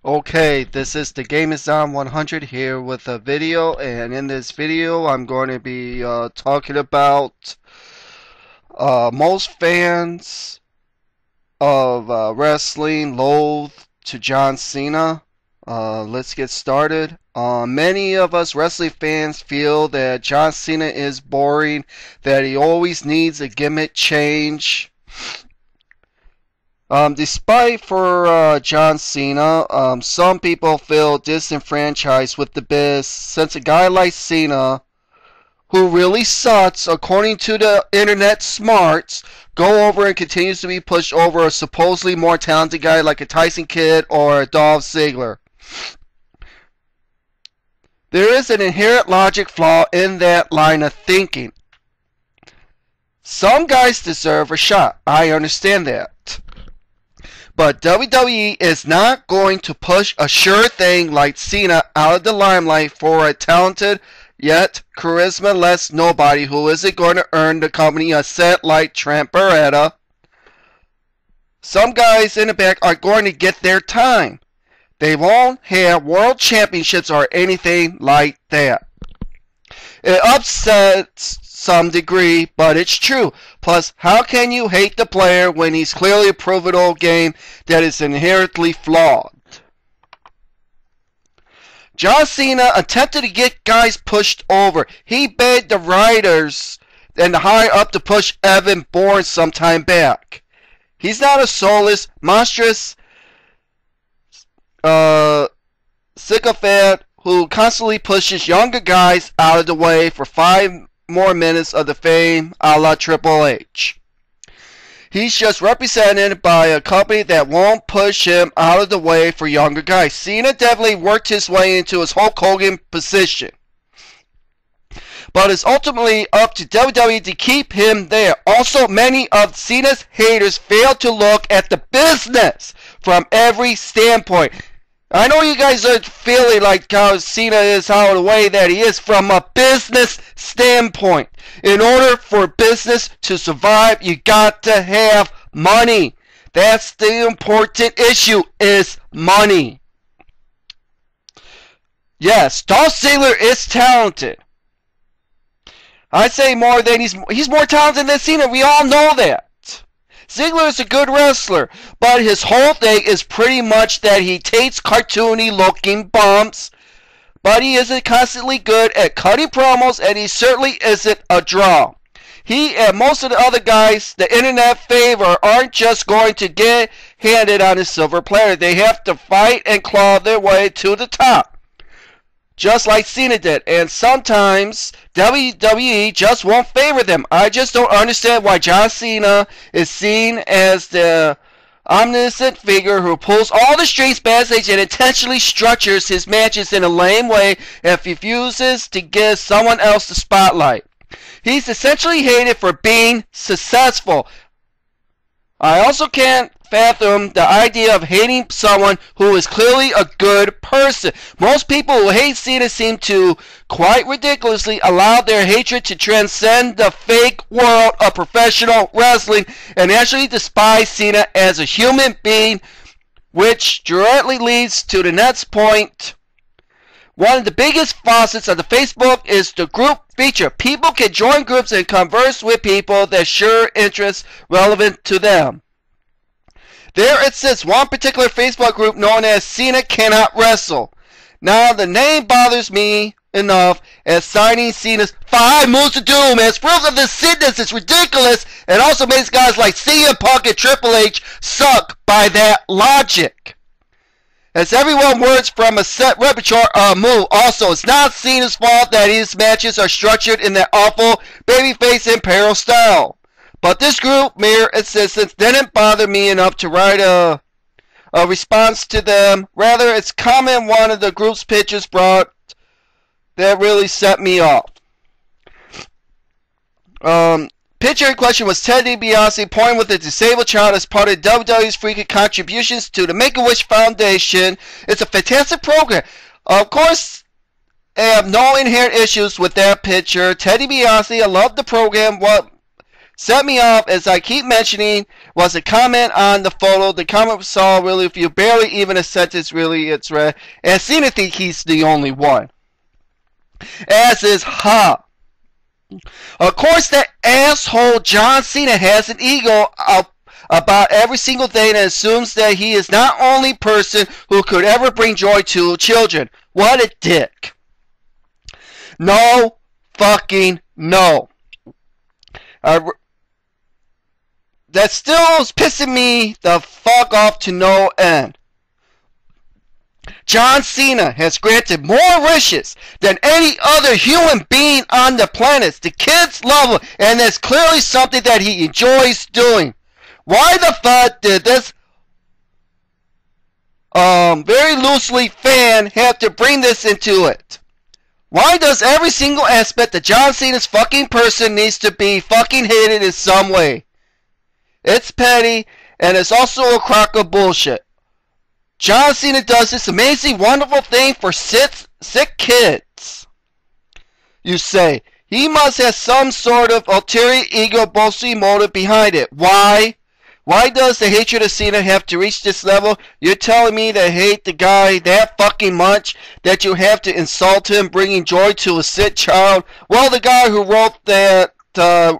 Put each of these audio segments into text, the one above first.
Okay, this is the Game is On 100 here with a video, and in this video I'm going to be talking about most fans of wrestling loathe to John Cena. Let's get started. Many of us wrestling fans feel that John Cena is boring, that he always needs a gimmick change. Despite for John Cena, some people feel disenfranchised with the biz since a guy like Cena, who really sucks according to the internet smarts, go over and continues to be pushed over a supposedly more talented guy like a Tyson Kidd or a Dolph Ziggler. There is an inherent logic flaw in that line of thinking. Some guys deserve a shot. I understand that. But WWE is not going to push a sure thing like Cena out of the limelight for a talented yet charisma-less nobody who isn't going to earn the company a cent like Trent Beretta. Some guys in the back are going to get their time. They won't have world championships or anything like that. It upsets some degree, but it's true. Plus, how can you hate the player when he's clearly a pivotal game that is inherently flawed? John Cena attempted to get guys pushed over. He begged the writers and the higher up to push Evan Bourne some time back. He's not a soulless, monstrous sycophant who constantly pushes younger guys out of the way for 5 more minutes of the fame a la Triple H. He's just represented by a company that won't push him out of the way for younger guys. Cena definitely worked his way into his Hulk Hogan position, but it's ultimately up to WWE to keep him there. Also, many of Cena's haters fail to look at the business from every standpoint. I know you guys are feeling like how Cena is out of the way that he is from a business standpoint. In order for business to survive, you got to have money. That's the important issue, is money. Yes, Dolph Ziggler is talented. I say more than he's more talented than Cena. We all know that. Ziggler is a good wrestler, but his whole thing is pretty much that he takes cartoony looking bumps, but he isn't constantly good at cutting promos, and he certainly isn't a draw. He and most of the other guys the internet favor aren't just going to get handed on a silver platter. They have to fight and claw their way to the top, just like Cena did, and sometimes WWE just won't favor them. I just don't understand why John Cena is seen as the omniscient figure who pulls all the strings backstage and intentionally structures his matches in a lame way and refuses to give someone else the spotlight. He's essentially hated for being successful. I also can't fathom the idea of hating someone who is clearly a good person. Most people who hate Cena seem to, quite ridiculously, allow their hatred to transcend the fake world of professional wrestling and actually despise Cena as a human being, which directly leads to the next point. One of the biggest faucets of the Facebook is the group feature. People can join groups and converse with people that share interests relevant to them. There exists one particular Facebook group known as Cena Cannot Wrestle. Now, the name bothers me enough as signing Cena's 5 moves to doom as proof of the sickness is ridiculous, and also makes guys like CM Punk and Triple H suck by that logic. As everyone words from a set repertoire move. Also, it's not Cena's fault that his matches are structured in that awful babyface imperial style. But this group mere existence didn't bother me enough to write a response to them. Rather, it's comment one of the group's pictures brought that really set me off. Picture in question was Ted DiBiase pointing with a disabled child as part of WWE's freaking contributions to the Make-A-Wish Foundation. It's a fantastic program. Of course, I have no inherent issues with that picture. Ted DiBiase, I love the program. What set me off, as I keep mentioning, was a comment on the photo. The comment saw really, if you barely even a sentence, really, it's read. And Cena think he's the only one. As is Ha. Of course, that asshole John Cena has an ego about every single thing and assumes that he is not the only person who could ever bring joy to children. What a dick. No fucking no. That still is pissing me the fuck off to no end. John Cena has granted more wishes than any other human being on the planet. The kids love him, and that's clearly something that he enjoys doing. Why the fuck did this very loosely fan have to bring this into it? Why does every single aspect of John Cena's fucking person needs to be fucking hated in some way? It's petty, and it's also a crock of bullshit. John Cena does this amazing, wonderful thing for sick kids. You say, he must have some sort of ulterior ego boasting motive behind it. Why? Why does the hatred of Cena have to reach this level? You're telling me to hate the guy that fucking much that you have to insult him, bringing joy to a sick child? Well, the guy who wrote that,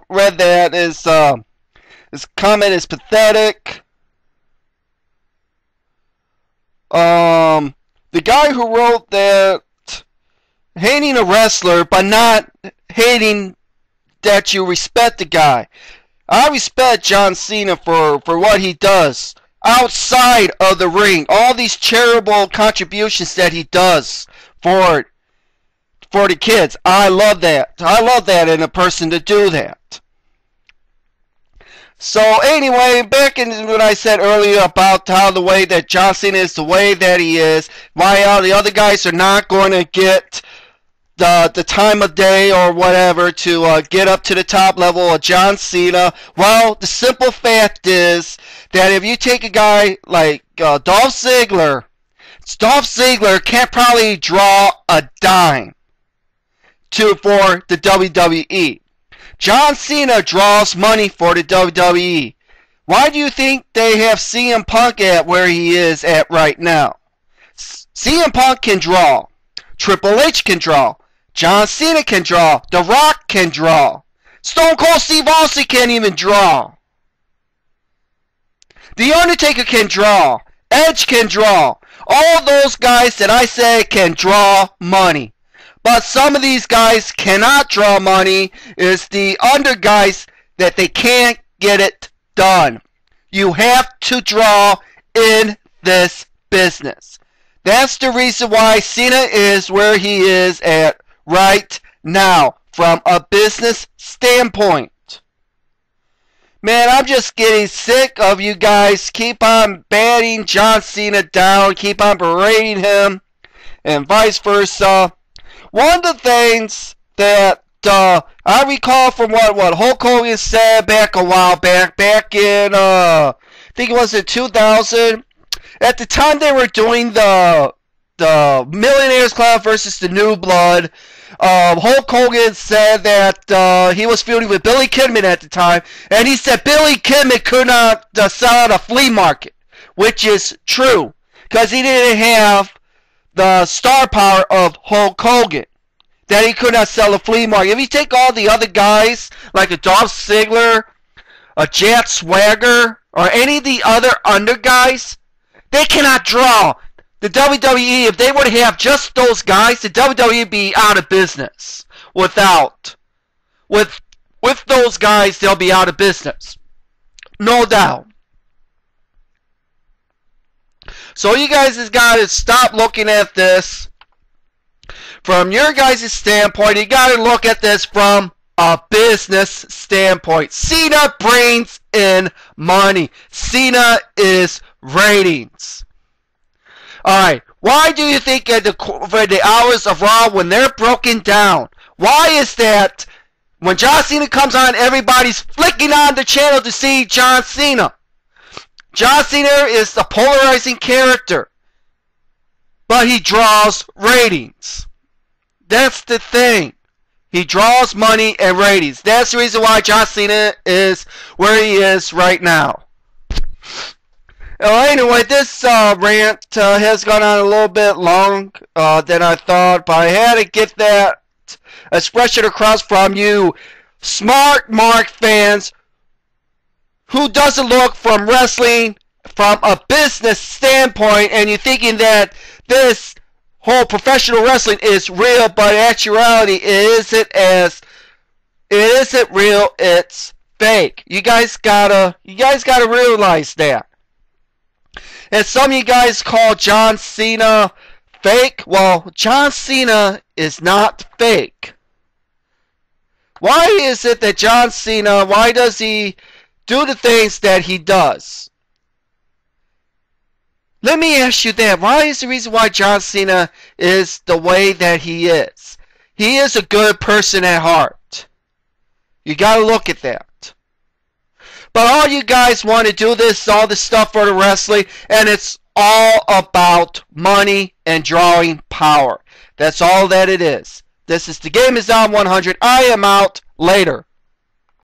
read that, his comment is pathetic. The guy who wrote that, hating a wrestler, but not hating that you respect the guy. I respect John Cena for what he does outside of the ring. All these charitable contributions that he does for the kids. I love that. I love that in a person to do that. So anyway, back in what I said earlier about how the way that John Cena is the way that he is, why all the other guys are not going to get the time of day or whatever to get up to the top level of John Cena. Well, the simple fact is that if you take a guy like Dolph Ziggler can't probably draw a dime for the WWE. John Cena draws money for the WWE. Why do you think they have CM Punk at where he is at right now? CM Punk can draw. Triple H can draw. John Cena can draw. The Rock can draw. Stone Cold Steve Austin can't even draw. The Undertaker can draw. Edge can draw. All those guys that I say can draw money. But some of these guys cannot draw money. It's the under guys that they can't get it done. You have to draw in this business. That's the reason why Cena is where he is at right now from a business standpoint. Man, I'm just getting sick of you guys keep on batting John Cena down, keep on berating him, and vice versa. One of the things that I recall from what Hulk Hogan said back a while back in, I think it was in 2000, at the time they were doing the Millionaires Club versus the New Blood, Hulk Hogan said that he was feuding with Billy Kidman at the time, and he said Billy Kidman could not sell out a flea market, which is true, because he didn't have the star power of Hulk Hogan, that he could not sell a flea market. If you take all the other guys, like a Dolph Ziggler, a Jack Swagger, or any of the other under guys, they cannot draw. The WWE, if they were to have just those guys, the WWE would be out of business. With those guys, they'll be out of business. No doubt. So you guys has got to stop looking at this from your guys' standpoint. You got to look at this from a business standpoint. Cena brings in money. Cena is ratings. Alright, why do you think for the hours of Raw when they're broken down? Why is that when John Cena comes on, everybody's flicking on the channel to see John Cena? John Cena is a polarizing character, but he draws ratings. That's the thing. He draws money and ratings. That's the reason why John Cena is where he is right now. Anyway, this rant has gone on a little bit long than I thought, but I had to get that expression across from you smart Mark fans who doesn't look from wrestling from a business standpoint, and you're thinking that this whole professional wrestling is real, but in actuality it isn't real, it's fake. You guys gotta realize that. And some of you guys call John Cena fake. Well, John Cena is not fake. Why is it that John Cena, why does he do the things that he does? Let me ask you that. Why is the reason why John Cena is the way that he is? He is a good person at heart. You gotta look at that. But all you guys want to do all this stuff for the wrestling, and it's all about money and drawing power. That's all that it is. This is The Game Is On 100. I am out. Later.